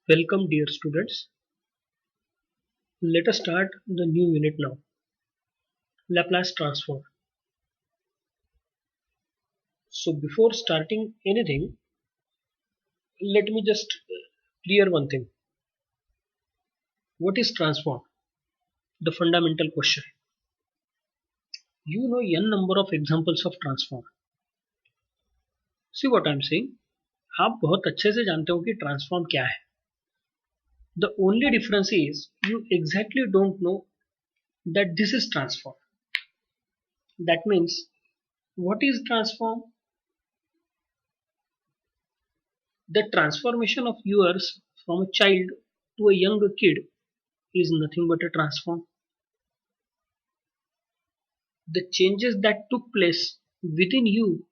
Welcome, dear students. Let us start the new unit now. Laplace transform. So, before starting anything, let me just clear one thing. What is transform? The fundamental question. You know n number of examples of transform. See what I am saying? आप बहुत अच्छे से जानते हो कि transform क्या है. The only difference is you exactly don't know that this is transform. That means what is transform? The transformation of yours from a child to a young kid is nothing but a transform. The changes that took place within you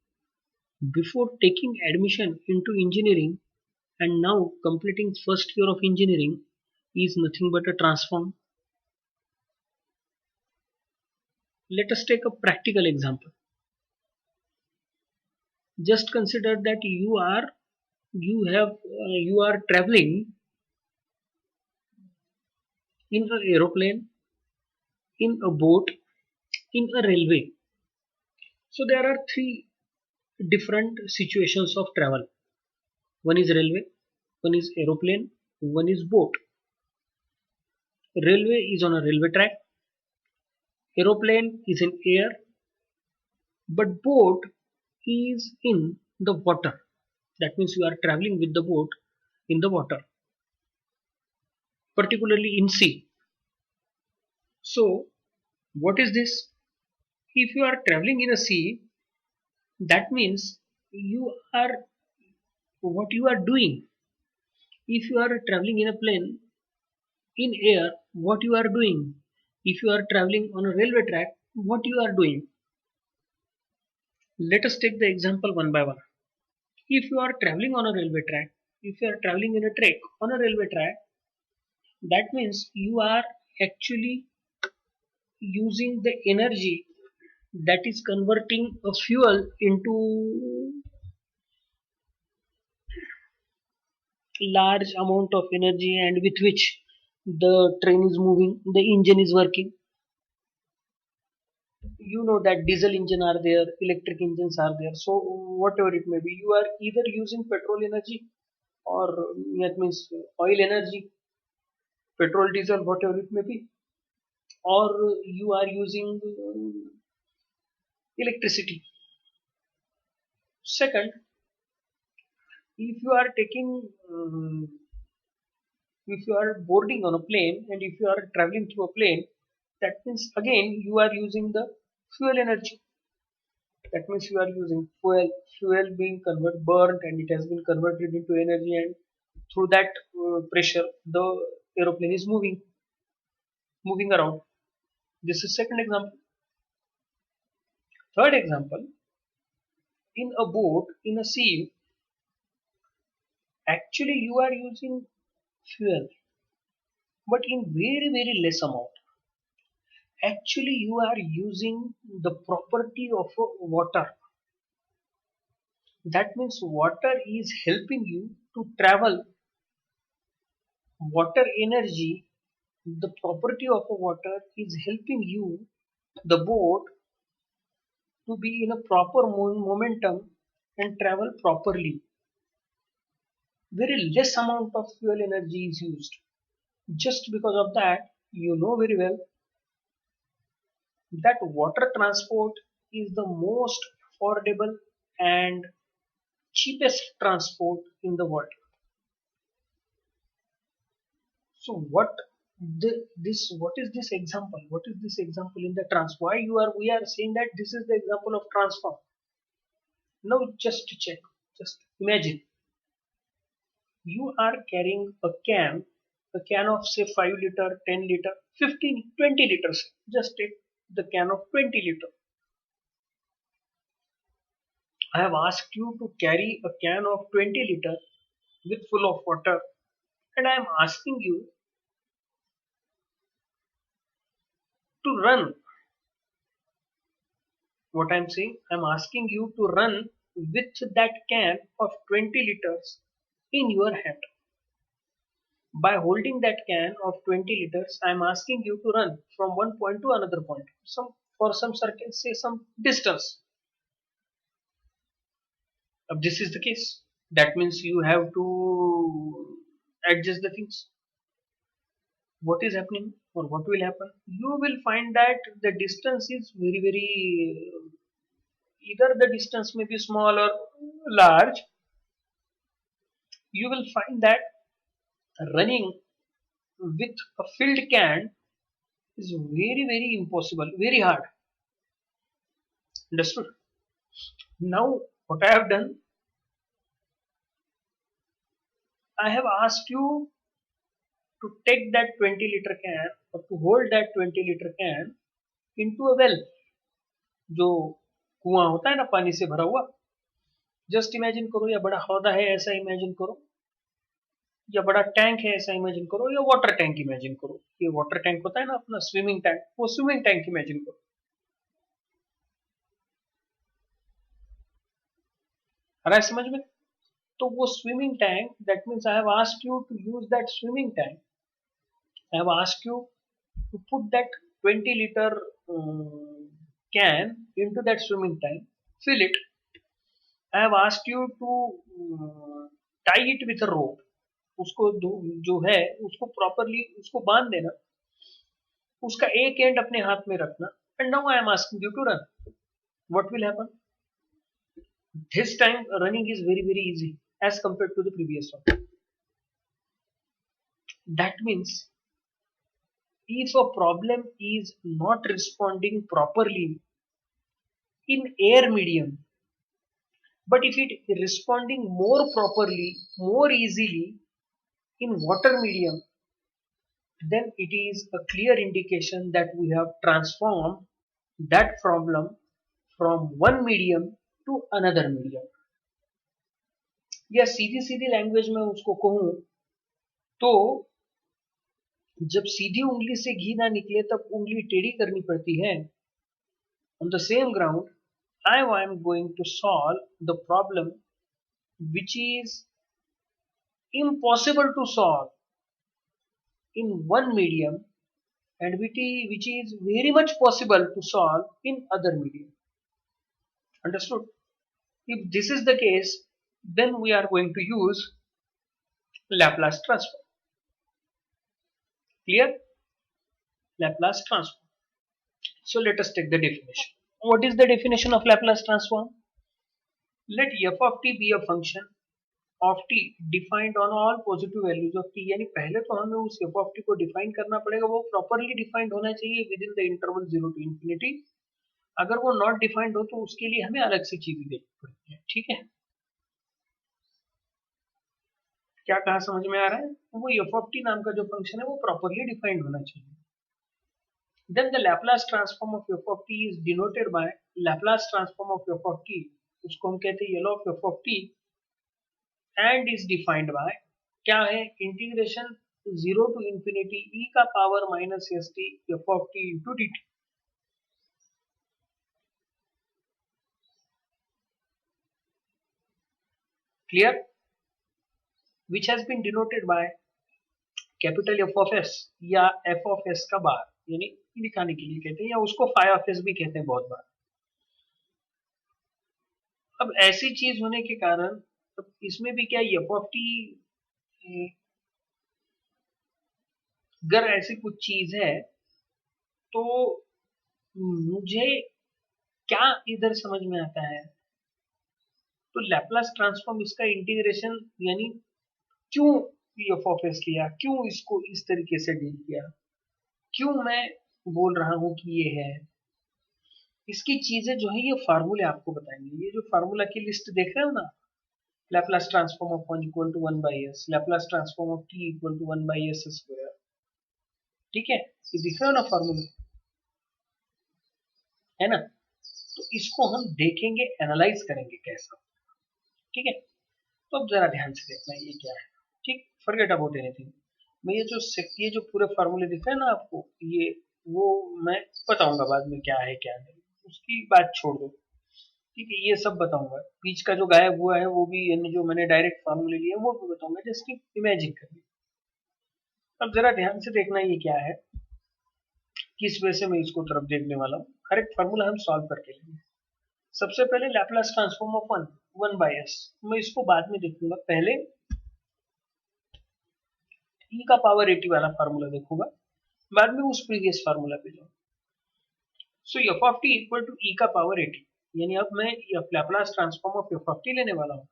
before taking admission into engineering and now completing first year of engineering is nothing but a transform. Let us take a practical example. Just consider that you are traveling in an aeroplane, in a boat, in a railway. So there are three different situations of travel. One is railway, one is aeroplane, one is boat. Railway is on a railway track, aeroplane is in air, but boat is in the water. That means you are traveling with the boat in the water, particularly in sea. So, what is this? If you are traveling in a sea, that means you are what you are doing. If you are traveling in a plane in air, what you are doing. If you are traveling on a railway track, what you are doing. Let us take the example one by one. If you are traveling on a railway track, if you are traveling in a track on a railway track, that means you are actually using the energy that is converting a fuel into large amount of energy and with which the train is moving, the engine is working. You know that diesel engine are there, electric engines are there. So whatever it may be, you are either using petrol energy or that means oil energy, petrol, diesel, whatever it may be, or you are using electricity. Second, if you are taking, if you are boarding on a plane and if you are traveling through a plane, that means again you are using the fuel energy. That means you are using fuel being converted, burnt, and it has been converted into energy, and through that pressure, the aeroplane is moving around. This is second example. Third example, in a boat, in a sea, actually you are using fuel, but in very less amount. Actually, you are using the property of water. That means water is helping you to travel. Water energy, the property of a water is helping you, the boat, to be in a proper momentum and travel properly. Very less amount of fuel energy is used. Just because of that, you know very well that water transport is the most affordable and cheapest transport in the world. So what is this example? What is this example in the trans? Why you are we are saying that this is the example of transform? Now just to check, just imagine you are carrying a can of say 5 liter, 10 liter, 15, 20 liters. Just take the can of 20 liter. I have asked you to carry a can of 20 liter with full of water, and I am asking you to run. What I'm saying, I'm asking you to run with that can of 20 liters in your hand. By holding that can of 20 liters, I am asking you to run from one point to another point, for some circle, say some distance. If this is the case, that means you have to adjust the things. What is happening or what will happen? You will find that the distance is very, very, either the distance may be small or large. You will find that running with a filled can is very, very impossible, very hard. Understood? Now, what I have done, I have asked you to take that 20-liter can or to hold that 20-liter can into a well, जो कुआं होता है ना पानी से भरा हुआ. Just imagine करो, या बड़ा हौदा है ऐसा इमेजिन करो, या बड़ा टैंक है ऐसा इमेजिन करो, या वाटर टैंक इमेजिन करो. ये वाटर टैंक होता है ना अपना स्विमिंग टैंक, वो स्विमिंग टैंक इमेजिन करो. आ रहा है समझ में? तो वो swimming tank, that means I have asked you to use that swimming tank. I have asked you to put that 20 liter can into that swimming tank, fill it. I have asked you to tie it with a rope. उसको जो है उसको properly उसको बांध देना, उसका एक and अपने हाथ में रखना. And now I am asking you to run. What will happen? This time running is very, very easy as compared to the previous one. That means if a problem is not responding properly in air medium, but if it is responding more properly, more easily in water medium, then it is a clear indication that we have transformed that problem from one medium to another medium. या सीधी सीधी language में उसको कहूं तो जब सीधी उंगली से घी ना निकले तब उंगली टेढ़ी करनी पड़ती है. On the same ground, I am going to solve the problem which is impossible to solve in one medium and which is very much possible to solve in other medium. Understood? If this is the case, then we are going to use Laplace transform. Clear? Laplace transform. So let us take the definition. What is the definition of Laplace transform? Let f of t be a function of t defined on all positive values of t. यानी पहले तो हमें उस f of t को define करना पड़ेगा, वो properly defined होना चाहिए with in the interval 0 to infinity. अगर वो नॉट डिफाइंड हो तो उसके लिए हमें अलग से चीजें देखनी पड़ती है. ठीक है, क्या कहा समझ में आ रहा है? वो f of t नाम का जो फंक्शन है वो प्रॉपरली डिफाइंड होना चाहिए. Then the Laplace transform of f of t is denoted by Laplace transform of f of t, उसको हम कहते हैं L of f of t, and is defined by क्या है? इंटीग्रेशन 0 to infinity e का power minus st f of t into dt. Clear? Which has been denoted by capital f of s या f of s का बार, यानी दिखाने के लिए कहते हैं, या उसको phi of s भी कहते हैं बहुत बार. अब ऐसी चीज होने के कारण अब इसमें भी क्या f of t, अगर ऐसी कुछ चीज है तो मुझे क्या इधर समझ में आता है? तो लैप्लास ट्रांसफॉर्म इसका इंटीग्रेशन, यानी क्यों f of s लिया, क्यों इसको इस तरीके से डील किया, क्यों मैं बोल रहा हूं कि ये है, इसकी चीजें जो है ये फार्मूले आपको बताएंगे. ये जो फार्मूला की लिस्ट देख रहे हो ना, Laplace transform of 1 equal to 1 by S, Laplace transform of t equal to 1 by S square. ठीक है, ये दिख रहा है ना फार्मूला, है ना? तो इसको हम देखेंगे, एनालाइज करेंगे कैसा. ठीक है, तो अब जरा ध्यान से देखना ये क्या है. ठीक, फॉरगेट अबाउट एनीथिंग. मैं ये जो पूरे फार्मूले दिख रहे हैं ना आपको, ये वो मैं बताऊंगा बाद में क्या है क्या नहीं, उसकी बात छोड़ दो. ठीक है, ये सब बताऊंगा. बीच का जो गायब हुआ है वो भी, यानी जो मैंने डायरेक्ट फार्मूले लिए वो भी बताऊंगा. जस्ट इमेजिन करिए. अब जरा ध्यान से देखना ये क्या है, किस वजह से मैं इसको तरफ देखने वाला हूँ। हर एक फॉर्मूला हम सॉल्व करके लेंगे। सबसे पहले Laplace transform of one by S, मैं इसको बाद में देखूंगा, पहले e का पावर 80 वाला फार्मूला देखूंगा, बाद में उस प्रीवियस फार्मूला पे जाऊँ। So f of t equal to e का पावर 80, यानी अब मैं Laplace transform of f of t लेने वाला हूँ।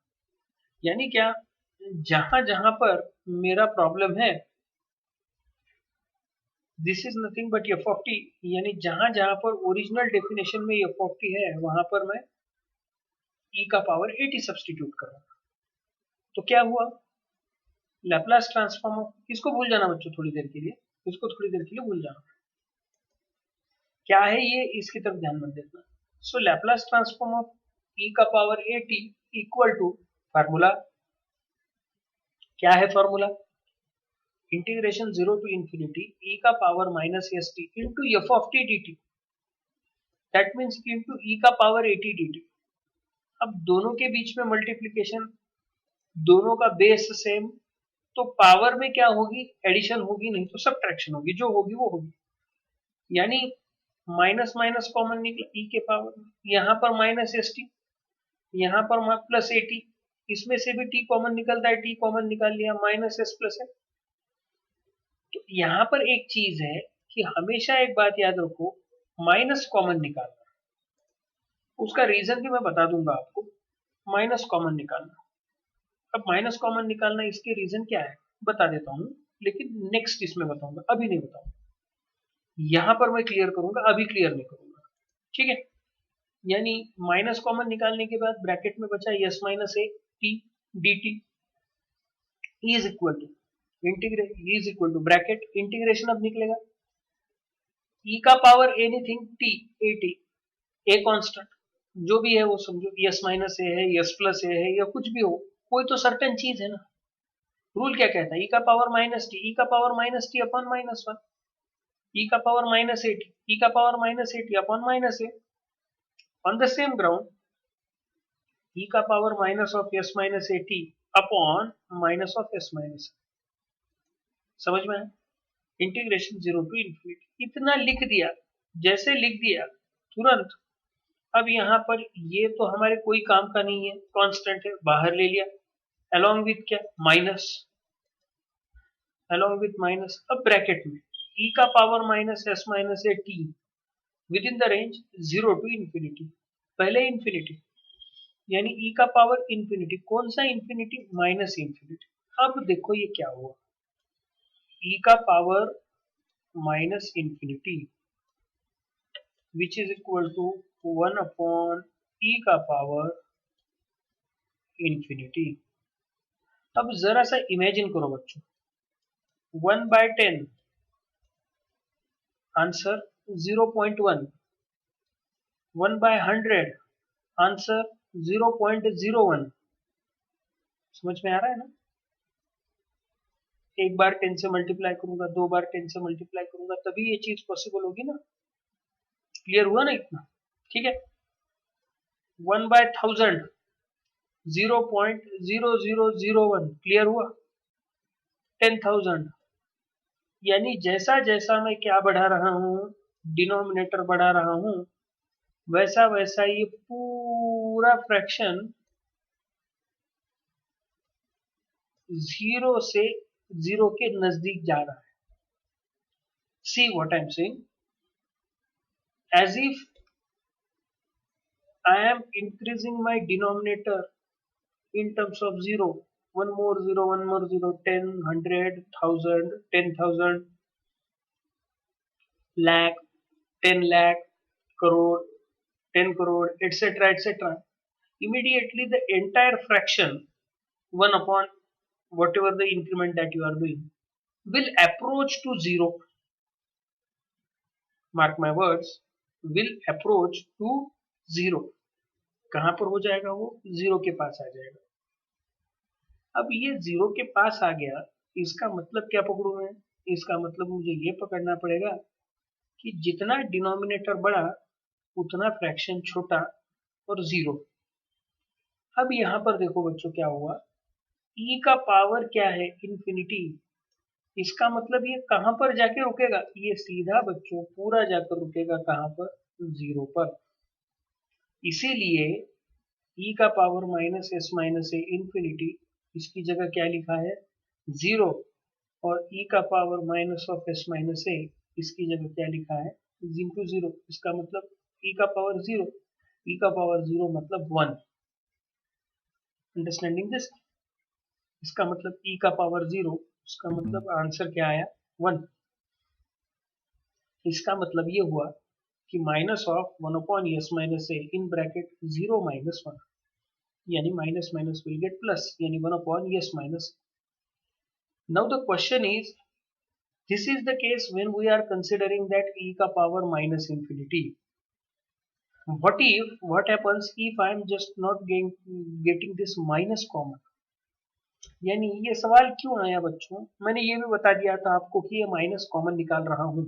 यानी क्या, जहां जहां पर मेरा प्रॉब्लम है, this is nothing but F of T, यानी जहां जहां पर ओरिजिनल डेफिनेशन में एफ ऑफ टी है वहां पर मैं ई का पावर 80 सब्सटीट्यूट कर रहा हूं। तो क्या हुआ, लैप्लास ट्रांसफॉर्म ऑफ, इसको भूल जाना बच्चों थोड़ी देर के लिए, इसको थोड़ी देर के लिए भूल जाना, क्या है ये, इसकी तरफ ध्यान मत देना। So Laplace transform of e का पावर 80 इक्वल टू फार्मूला, क्या है फार्मूला, इंटीग्रेशन 0 टू इंफिनिटी ई का power minus s t into f of t d t, that means into e का पावर 80 डी टी। अब दोनों के बीच में मल्टीप्लीकेशन, दोनों का बेस सेम, तो पावर में क्या होगी, एडिशन होगी, नहीं तो सब्ट्रैक्शन होगी, जो होगी वो होगी। यानी माइनस माइनस कॉमन निकला ई के पावर में, यहाँ पर माइनस एस टी, यहाँ पर प्लस 80, इसमें से भी टी कॉमन निकलता है, टी कॉमन निकाल लिया, माइनस एस प्लस है। तो यहाँ पर एक चीज है कि हमेशा एक बात याद रखो, माइनस कॉमन निकालना, उसका रीजन भी मैं बता दूंगा आपको। माइनस कॉमन निकालना, अब माइनस कॉमन निकालना, इसके रीजन क्या है बता देता हूँ, लेकिन नेक्स्ट इसमें बताऊंगा, अभी नहीं बताऊंगा। यहां पर मैं क्लियर करूंगा, अभी क्लियर नहीं करूंगा, ठीक है। यानी माइनस कॉमन निकालने के बाद ब्रैकेट में बचा S minus A T d T is equal two is equal to bracket, integration अब निकलेगा ई का power anything T A T, a constant जो भी है वो समझो, एस माइनस ए है, एस प्लस ए है, या कुछ भी हो, कोई तो सर्टेन चीज है ना। रूल क्या कहता है, ई का पावर माइनस टी, ई का power minus t upon minus one, e का पावर माइनस ए टी, ई का power minus A t upon minus a. On the same ground e का power minus of s minus A t upon minus of s minus, समझ में है, integration 0 to infinity, इतना लिख दिया, जैसे लिख दिया तुरंत। अब यहाँ पर ये तो हमारे कोई काम का नहीं है, कांस्टेंट है, बाहर ले लिया, अलोंग विथ क्या, माइनस, अलोंग विथ माइनस। अब ब्रैकेट में e का power minus S minus A T within the range 0 to infinity, पहले इंफिनिटी, यानी e का पावर इंफिनिटी, कौन सा इंफिनिटी, माइनस इंफिनिटी। अब देखो ये क्या हुआ, e का power minus infinity which is equal to 1 upon e का पावर इंफिनिटी। अब जरा सा इमेजिन करो बच्चों, 1/10 आंसर 0.1, 1/100 आंसर 0.01, समझ में आ रहा है ना। एक बार 10 से मल्टीप्लाई करूंगा, दो बार 10 से मल्टीप्लाई करूंगा, तभी ये चीज पॉसिबल होगी ना। क्लियर हुआ ना इतना, ठीक है। 1/1000 0.0001, क्लियर हुआ। 10,000, यानी जैसा जैसा मैं क्या बढ़ा रहा हूं, डिनोमिनेटर बढ़ा रहा हूं, वैसा वैसा ये पूरा फ्रैक्शन जीरो से जीरो के नजदीक जा रहा है। See what I am saying, as if I am increasing my denominator in terms of zero. One more zero, one more zero, 10, 100, 1000, 10,000, lakh, 10 lakh, crore, 10 crore, etc. etc. Immediately the entire fraction 1 upon whatever the increment that you are doing will approach to zero. Mark my words, will approach to zero. कहां पर हो जाएगा वो, zero के पास आ जाएगा। अब ये zero के पास आ गया, इसका मतलब क्या पकड़ू मैं, इसका मतलब मुझे ये पकड़ना पड़ेगा कि जितना डिनोमिनेटर बढ़ा उतना फ्रैक्शन छोटा और जीरो। अब यहां पर देखो बच्चों क्या हुआ, e का पावर क्या है, इंफिनिटी, इसका मतलब ये कहां पर जाके रुकेगा, ये सीधा बच्चों पूरा जाकर रुकेगा कहां पर, 0 पर। इसीलिए e का power minus S minus a infinity, इसकी जगह क्या लिखा है, 0। और e का power minus of s minus a, इसकी जगह क्या लिखा है, इंटू 0। इसका मतलब e का पावर 0, e का पावर 0 मतलब 1। अंडरस्टैंडिंग दिस, इसका मतलब e का पावर 0, उसका मतलब आंसर क्या आया, 1। इसका मतलब ये हुआ कि minus of 1 upon S minus A in bracket 0 minus 1, यानी minus minus will get plus, यानी 1 upon S minus. Now the question is, this is the case when we are considering that e ka power minus infinity. What happens if I am just not getting this minus common? यानी ये सवाल क्यों आया बच्चों, मैंने ये भी बता दिया था आपको कि ये माइनस कॉमन निकाल रहा हूं।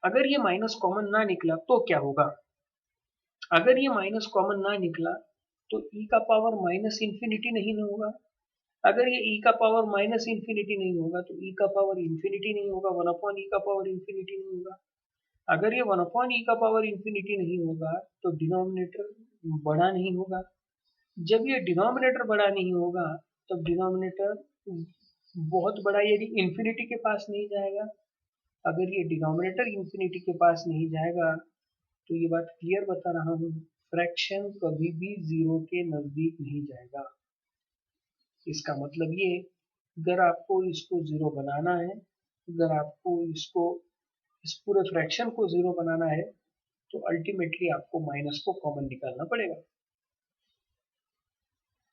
अगर ये माइनस कॉमन ना निकला तो क्या होगा, अगर ये माइनस कॉमन ना निकला तो e का पावर माइनस इंफिनिटी नहीं होगा। अगर ये e का पावर माइनस इंफिनिटी नहीं होगा तो e का पावर इंफिनिटी नहीं होगा, 1 अपॉन e का पावर इंफिनिटी नहीं होगा। अगर ये 1 अपॉन ई का पावर इंफिनिटी नहीं होगा तो डिनोमिनेटर बड़ा नहीं होगा। जब ये डिनोमिनेटर बड़ा नहीं होगा तब डिनोमिनेटर बहुत बड़ा यानी इंफिनिटी के पास नहीं जाएगा। अगर ये डिनोमिनेटर इंफिनिटी के पास नहीं जाएगा तो ये बात क्लियर बता रहा हूँ, फ्रैक्शन कभी भी 0 के नजदीक नहीं जाएगा। इसका मतलब ये, अगर आपको इसको 0 बनाना है, अगर आपको इसको इस पूरे फ्रैक्शन को 0 बनाना है तो अल्टीमेटली आपको माइनस को कॉमन निकालना पड़ेगा।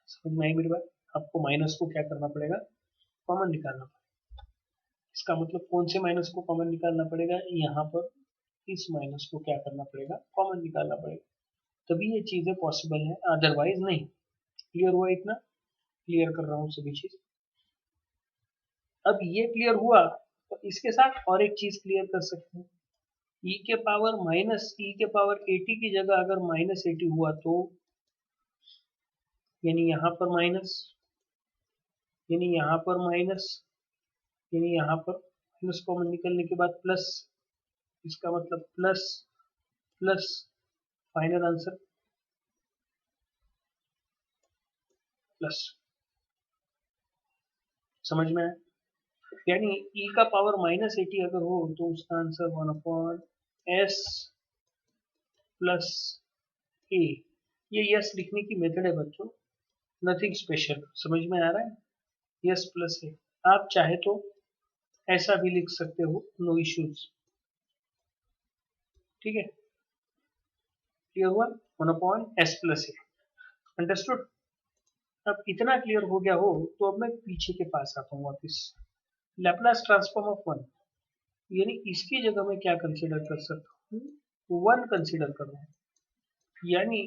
समझ में आई मेरी बात, आपको माइनस को क्या करना पड़ेगा, कॉमन निकालना पड़ेगा। इसका मतलब कौन से माइनस को कॉमन निकालना पड़ेगा, यहाँ पर इस माइनस को क्या करना पड़ेगा, कॉमन निकालना पड़ेगा, तभी ये चीजें पॉसिबल है, अदरवाइज नहीं। क्लियर हुआ इतना, क्लियर कर रहा हूँ सभी चीज। अब ये क्लियर हुआ तो इसके साथ और एक चीज क्लियर कर सकते हैं, e के पावर माइनस e के पावर 80 की जगह अगर माइनस 80 हुआ तो, यानी यहाँ पर माइनस, यानी यहाँ पर माइनस, यानी यहाँ पर माइनस कॉमन निकलने के बाद प्लस, इसका मतलब plus plus, final answer plus. समझ में आया, यानी e का पावर माइनस 80 अगर हो तो उसका आंसर 1 अपॉन एस प्लस ए। ये यस लिखने की मेथड है बच्चों, नथिंग स्पेशल। समझ में आ रहा है, यस प्लस ए। आप चाहे तो ऐसा भी लिख सकते हो, नो इश्यूज। ठीक है, क्लियर हुआ, 1 अपॉन एस प्लस ए। अंडरस्टूड। अब इतना क्लियर हो गया हो तो अब मैं पीछे के पास आता हूँ वापिस। लैपलास ट्रांसफॉर्म ऑफ 1, यानी इसकी जगह मैं क्या कंसीडर कर सकता हूँ, 1 कंसीडर कर रहा हूँ, यानी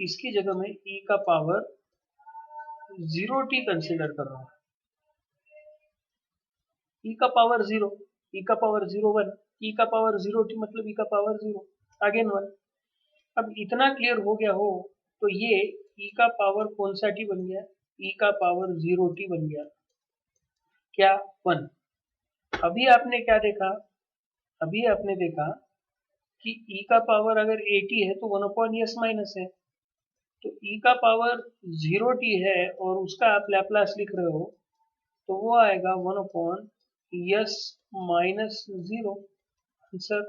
इसकी जगह मैं e का पावर 0t कंसीडर कर रहा हूँ। e का पावर 0, e का पावर 0 1, e का पावर 0t मतलब e का पावर 0 अगेन 1। अब इतना क्लियर हो गया हो तो ये e का पावर कौन सा t बन गया, e का पावर 0t बन गया, क्या 1। अभी आपने क्या देखा, अभी आपने देखा कि e का पावर अगर 80 है तो 1 अपॉन एस माइनस है, तो e का पावर 0t है और उसका आप लैपलास लिख रहे हो तो वो आएगा 1 upon S minus 0, answer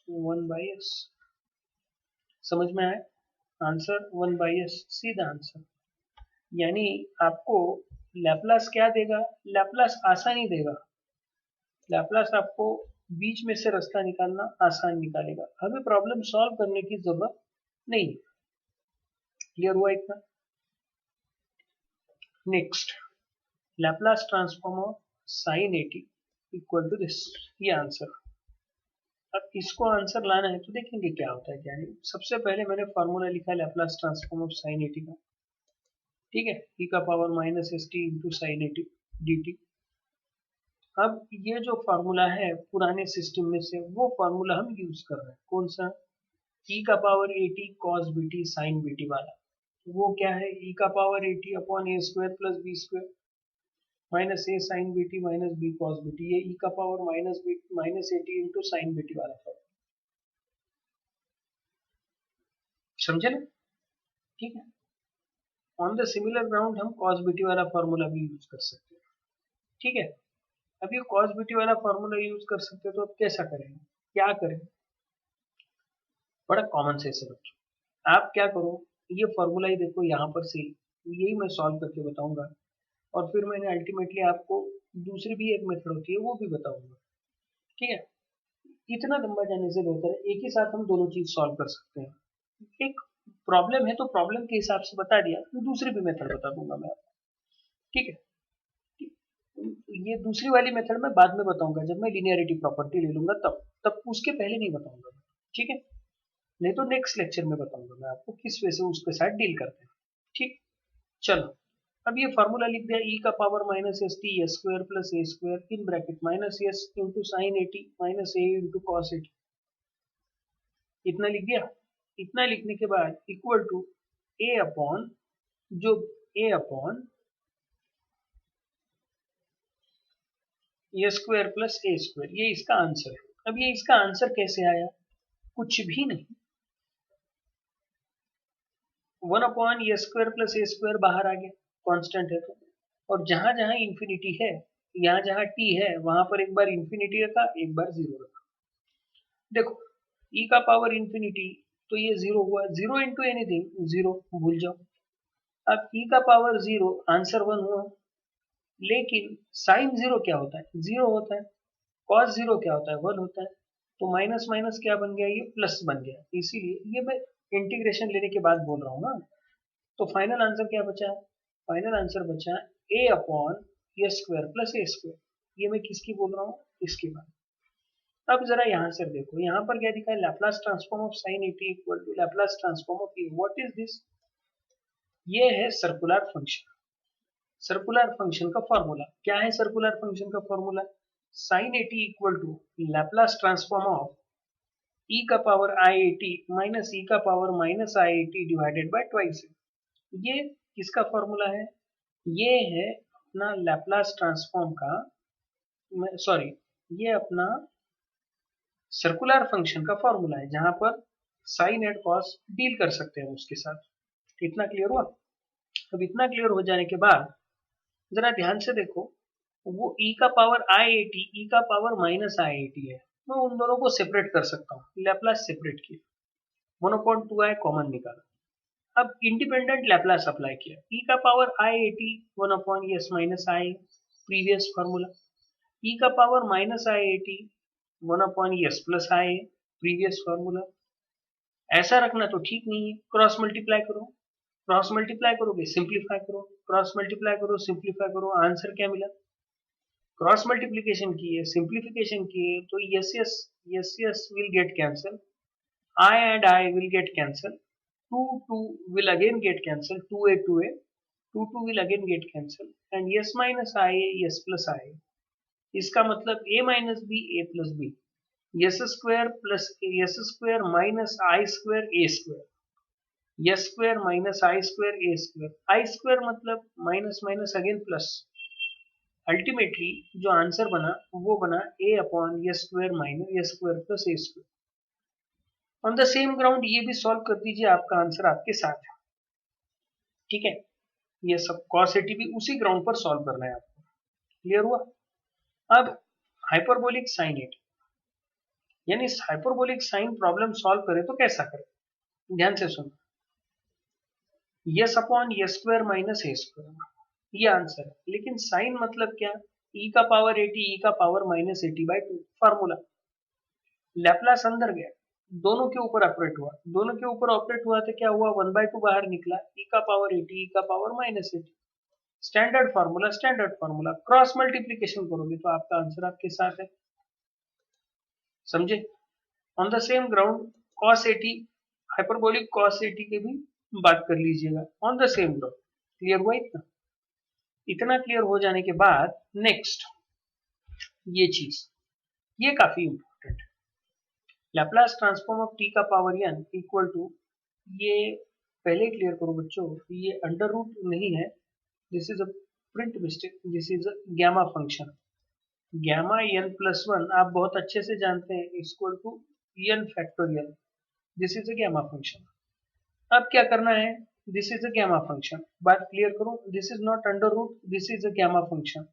1 by S. समझ में आया, आंसर 1 बाई एस, सीधा आंसर। यानी आपको लैपलास क्या देगा, लैपलास आसानी देगा, लैपलास आपको बीच में से रास्ता निकालना आसान निकालेगा, हमें प्रॉब्लम सॉल्व करने की जरूरत नहीं। क्लियर हुआ इतना। Next, Laplace transform of sine 80 equal to this, ये आंसर। अब इसको आंसर लाना है तो देखेंगे क्या होता है क्या नहीं। सबसे पहले मैंने फॉर्मूला लिखा लैपलास ट्रांसफॉर्म ऑफ साइन 80 का, ठीक है, e का power minus s t into sign 80 D T. अब ये जो फार्मूला है पुराने सिस्टम में से वो फार्मूला हम यूज कर रहे हैं, कौन सा, e का power 80 cos bt sin bt वाला। वो क्या है, e का power 80 upon a square plus b square. Minus a sine b t minus b cos b t, ये ई का पावर माइनस ए t into sine b t वाला form, समझे ना? ठीक है। ऑन द सिमिलर ग्राउंड हम cos b t वाला formula भी यूज कर सकते हैं। ठीक है। अब ये कॉस बी टी वाला फॉर्मूला यूज कर सकते हैं, तो अब कैसा करेंगे, क्या करें? बड़ा कॉमन सेंस है बच्चों। आप क्या करो, ये फॉर्मूला ही देखो यहाँ पर से, यही मैं सॉल्व करके बताऊंगा, और फिर मैंने अल्टीमेटली आपको दूसरी भी एक मेथड होती है वो भी बताऊंगा। ठीक है। इतना लंबा जाने से बेहतर है एक ही साथ हम दोनों चीज सॉल्व कर सकते हैं। एक प्रॉब्लम है तो प्रॉब्लम के हिसाब से बता दिया, तो दूसरी भी मेथड बता दूंगा मैं आपको। ठीक है। ये दूसरी वाली मेथड मैं बाद में बताऊंगा, जब मैं लिनियरिटी प्रॉपर्टी ले लूंगा तब तब उसके पहले नहीं बताऊंगा। ठीक है। नहीं तो नेक्स्ट लेक्चर में बताऊंगा मैं आपको किस वे से उसके साथ डील करते हैं। ठीक। चलो, अब ये फॉर्मूला लिख दिया, ई का power minus s T S square plus A square in bracket minus S into sine a t minus A into cos A T, इतना लिख दिया। इतना लिखने के बाद इक्वल टू ए अपॉन, जो ए upon a square plus A square, ये इसका आंसर है। अब ये इसका आंसर कैसे आया? कुछ भी नहीं, 1 upon a square plus A square बाहर आ गया, कांस्टेंट है तो, और जहां जहां इंफिनिटी है, यहाँ जहां टी है वहां पर एक बार इंफिनिटी रखा, एक बार जीरो रखा। देखो, ई का पावर इंफिनिटी तो ये जीरो हुआ, जीरो इंटू एनीथिंग जीरो, भूल जाओ। अब ई का पावर जीरो, आंसर वन हुआ। लेकिन साइन जीरो क्या होता है? जीरो होता है। कॉस जीरो क्या होता है? वन होता है। तो माइनस माइनस क्या बन गया? ये प्लस बन गया। इसीलिए ये मैं इंटीग्रेशन लेने के बाद बोल रहा हूँ ना। तो फाइनल आंसर क्या बचा? फाइनल आंसर बचा ए upon a square plus A square. ये मैं किसकी बोल रहा हूँ? इसकी बात। अब जरा यहाँ से देखो, यहाँ पर क्या दिखा है? Laplace transform of sine a t equal to Laplace transform of a. What is this? ये है सर्कुलर फंक्शन। सर्कुलर फंक्शन का फॉर्मूला क्या है? सर्कुलर फंक्शन का formula sine a t equal to Laplace transform of e का power i a t minus e का power minus i a t divided by twice. ये किसका formula है? ये है अपना लैप्लास ट्रांसफॉर्म का, सॉरी, ये अपना सर्कुलर फंक्शन का फॉर्मूला है, जहां पर साइन एंड कॉस डील कर सकते हैं उसके साथ। इतना क्लियर हुआ? अब इतना क्लियर हो जाने के बाद जरा ध्यान से देखो, वो ई का power i a t, e का power minus i a T है, मैं उन दोनों को सेपरेट कर सकता हूँ। लैप्लास सेपरेट किया, 1/2 कॉमन निकाला। अब इंडिपेंडेंट लैप्लास अप्लाई किया, ई का power i a t 1/s minus i, previous formula. E का power minus i a t 1/s plus i, previous formula. ऐसा रखना तो ठीक नहीं है, क्रॉस मल्टीप्लाई करो। क्रॉस मल्टीप्लाई करोगे, सिंप्लीफाई करो, क्रॉस मल्टीप्लाई करो, सिंप्लीफाई करो, आंसर क्या मिला? क्रॉस मल्टीप्लीकेशन किए, सिंप्लीफिकेशन किए, तो yes will get cancel, I will get cancelled, 2 will again get cancelled, 2 will again get cancelled, and yes minus I, yes plus I, इसका मतलब a minus b, a plus b, s square plus s square minus I square a square, s square minus I square a square, I square मतलब minus minus again plus, ultimately जो answer बना वो बना a upon s square minus s square plus a square. On the same ground ये भी solve कर दीजिए, आपका आंसर आपके साथ है। ठीक है। ये सब cos 80 भी उसी ग्राउंड पर सॉल्व करना है आपको। क्लियर हुआ? अब हाइपरबोलिक साइन 80, यानी हाइपरबोलिक साइन प्रॉब्लम सॉल्व करें तो कैसा करें? ध्यान से सुनो, yes upon a square minus A square, ये आंसर है। लेकिन साइन मतलब क्या? ई का पावर 80, ई का पावर माइनस 80/2 फार्मूला। लैप्लास अंदर गया, दोनों के ऊपर ऑपरेट हुआ, दोनों के ऊपर ऑपरेट हुआ तो क्या हुआ? 1/2 बाहर निकला, ई का पावर 80, ई का power minus 80। Standard formula, standard formula, cross multiplication करोगे तो आपका आंसर आपके साथ है। समझे? On the same ground cos 80, hyperbolic cos 80 की भी बात कर लीजिएगा, on the same ground. Clear हुआ? इतना इतना क्लियर हो जाने के बाद नेक्स्ट ये चीज, ये काफी इंपॉर्टेंट है। लैप्लास ट्रांसफॉर्म ऑफ टी का पावर n इक्वल टू, ये पहले क्लियर करो बच्चों, ये अंडर रूट नहीं है, this is print mistake, this is a gamma function, gamma n plus one आप बहुत अच्छे से जानते हैं equal to n factorial, this is a gamma function. अब क्या करना है, this is a gamma function, बात क्लियर करूं, this is not under root, this is a gamma function,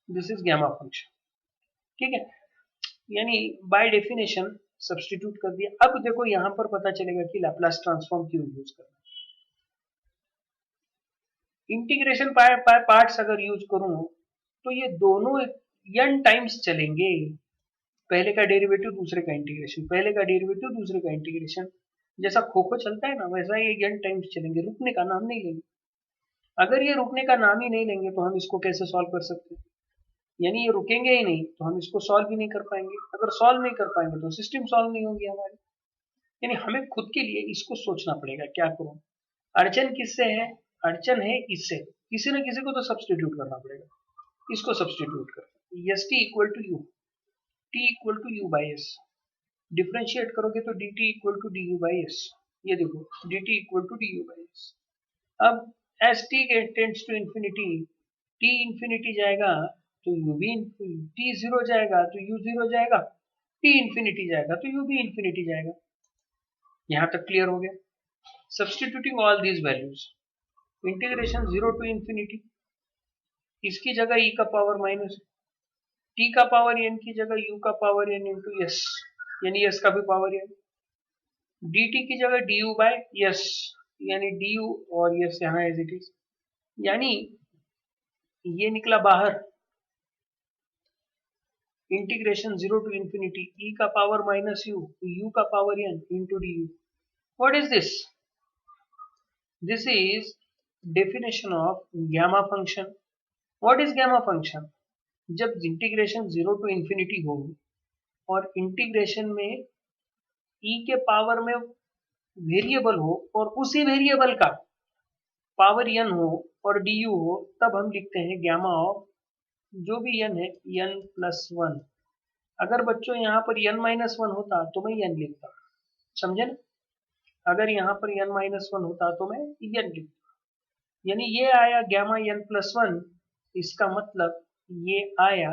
this is gamma function, ठीक है। यानी बाय डेफिनेशन सब्स्टिट्यूट कर दिया। अब देखो यहां पर पता चलेगा कि लैपलास ट्रांसफॉर्म क्यों यूज करना है। इंटीग्रेशन पार्ट्स अगर यूज करूं तो ये दोनों n टाइम्स चलेंगे, पहले का डेरिवेटिव दूसरे का इंटीग्रेशन, पहले का डेरिवेटिव दूसरे का इंटीग्रेशन, जैसा खो खो चलता है ना वैसा ये n टाइम्स चलेंगे, रुकने का नाम नहीं लेंगे। अगर ये रुकने का नाम ही नहीं लेंगे तो हम इसको कैसे सॉल्व कर सकते हैं, यानी ये रुकेंगे ही नहीं तो हम इसको सॉल्व भी नहीं कर पाएंगे, अगर सॉल्व नहीं कर पाएंगे तो सिस्टम सॉल्व नहीं होगी हमारी। यानी हमें खुद के लिए इसको सोचना पड़ेगा क्या करूं, अड़चन किससे है, अड़चन है इससे, किसी न किसी को तो सब्स्टिट्यूट करना पड़ेगा, इसको सब्स्टिट्यूट कर s t equal to u, t equal to u by s, differentiate करोगे तो d t equal to d u by s, ये देखो d t equal to d u by s. अब s t tends to infinity, t infinity जाएगा तो u भी, t zero जाएगा तो यू जीरो जाएगा, टी इंफिनिटी जाएगा तो यू भी इंफिनिटी जाएगा। यहां तक क्लियर हो गया। Substituting all these values, integration zero to infinity, इसकी जगह ई का पावर माइनस, टी का पावर एन की जगह यू का पावर एन इंटू एस, यानी एस का भी पावर एन, डी टी की जगह डी यू बाय एस, यानी डी यू और एस यहाँ एज इट इज, यानी ये निकला बाहर, इंटीग्रेशन जीरो टू इंफिनिटी ई का पावर माइनस यू, यू का power N into D U. What is this, this is definition of gamma function. What is gamma function, जब integration zero to infinity हो और integration में ई के power में variable हो और उसी वेरिएबल का पावर n हो और डी यू हो, तब हम लिखते हैं गैमा ऑफ जो भी n है n प्लस वन। अगर बच्चों यहाँ पर n माइनस वन होता तो मैं n लिखता, समझे ना, अगर यहाँ पर n माइनस वन होता तो मैं n लिखता, यानी ये आया गैमा n प्लस वन, इसका मतलब ये आया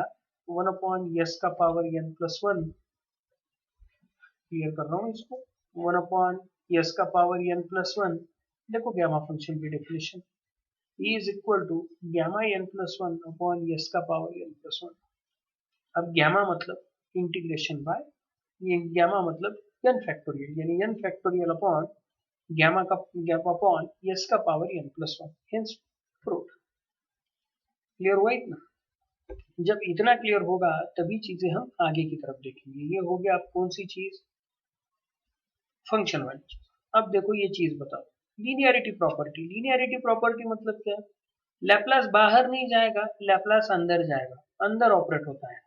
वन अपॉन यस का power n plus one, clear कर रहा हूँ इसको, वन अपॉन यस का पावर n प्लस वन। देखो गैमा फंक्शन की definition, E is equal to gamma n plus one upon S का पावर n प्लस वन। अब गैमा मतलब इंटीग्रेशन बाय, ये गैमा मतलब n फैक्टोरियल, यानी n फैक्टोरियल अपॉन गैमा का gamma upon S का power n plus one, hence proof. Clear हुआ इतना, जब इतना क्लियर होगा तभी चीजें हम आगे की तरफ देखेंगे। ये हो गया अब कौन सी चीज, फंक्शन वाली चीज। अब देखो ये चीज बताओ, लीनियरिटी प्रॉपर्टी, लीनियरिटी प्रॉपर्टी मतलब क्या, लैपलास बाहर नहीं जाएगा, लैपलास अंदर जाएगा, अंदर ऑपरेट होता है।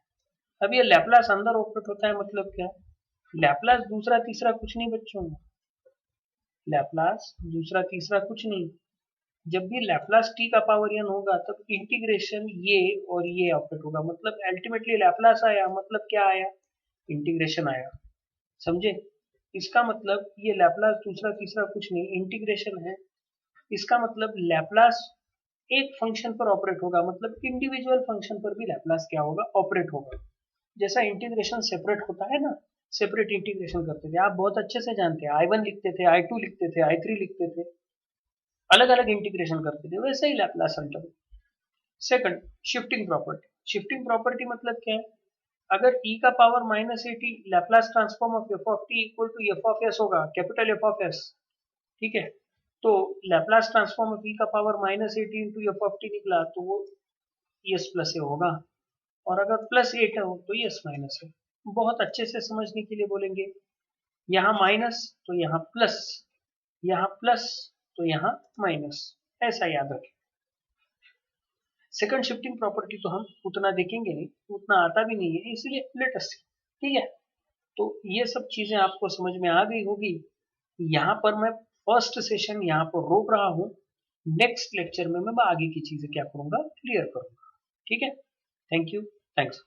अब ये लैपलास अंदर ऑपरेट होता है मतलब क्या, लैपलास दूसरा तीसरा कुछ नहीं बच्चों, लैपलास दूसरा तीसरा कुछ नहीं, जब भी लैपलास टी का पावर n होगा तब इंटीग्रेशन ये और ये ऑपरेट होगा, मतलब अल्टीमेटली लैपलास आया मतलब क्या आया, इंटीग्रेशन आया, समझे। इसका मतलब ये लैपलास दूसरा तीसरा कुछ नहीं, इंटीग्रेशन है, इसका मतलब लैपलास एक फंक्शन पर ऑपरेट होगा, मतलब इंडिविजुअल फंक्शन पर भी लैपलास क्या होगा, ऑपरेट होगा। जैसा इंटीग्रेशन सेपरेट होता है ना, सेपरेट इंटीग्रेशन करते थे, आप बहुत अच्छे से जानते हैं, I1 लिखते थे, I2 लिखते थे, I3 लिखते थे, अलग अलग इंटीग्रेशन करते थे, वैसे ही लैपलास अल्टर। Second, shifting property, shifting property मतलब क्या है, अगर e का power minus A t Laplace transform of f of t equal to f of s होगा, कैपिटल एफ ऑफ एस, ठीक है, तो लैपलास ट्रांसफॉर्म ऑफ e का power minus A t into f of t निकला तो वो S plus ए होगा, और अगर प्लस एट हो तो एस माइनस है। बहुत अच्छे से समझने के लिए बोलेंगे, यहाँ माइनस तो यहाँ प्लस, यहाँ प्लस तो यहाँ माइनस, ऐसा याद रखें। सेकंड शिफ्टिंग प्रॉपर्टी तो हम उतना देखेंगे नहीं, उतना आता भी नहीं है, इसीलिए लेट अस सी, ठीक है। तो ये सब चीजें आपको समझ में आ गई होगी। यहाँ पर मैं फर्स्ट सेशन यहाँ पर रोक रहा हूँ, नेक्स्ट लेक्चर में मैं आगे की चीजें क्या करूंगा, क्लियर करूंगा, ठीक है। Thank you, thanks.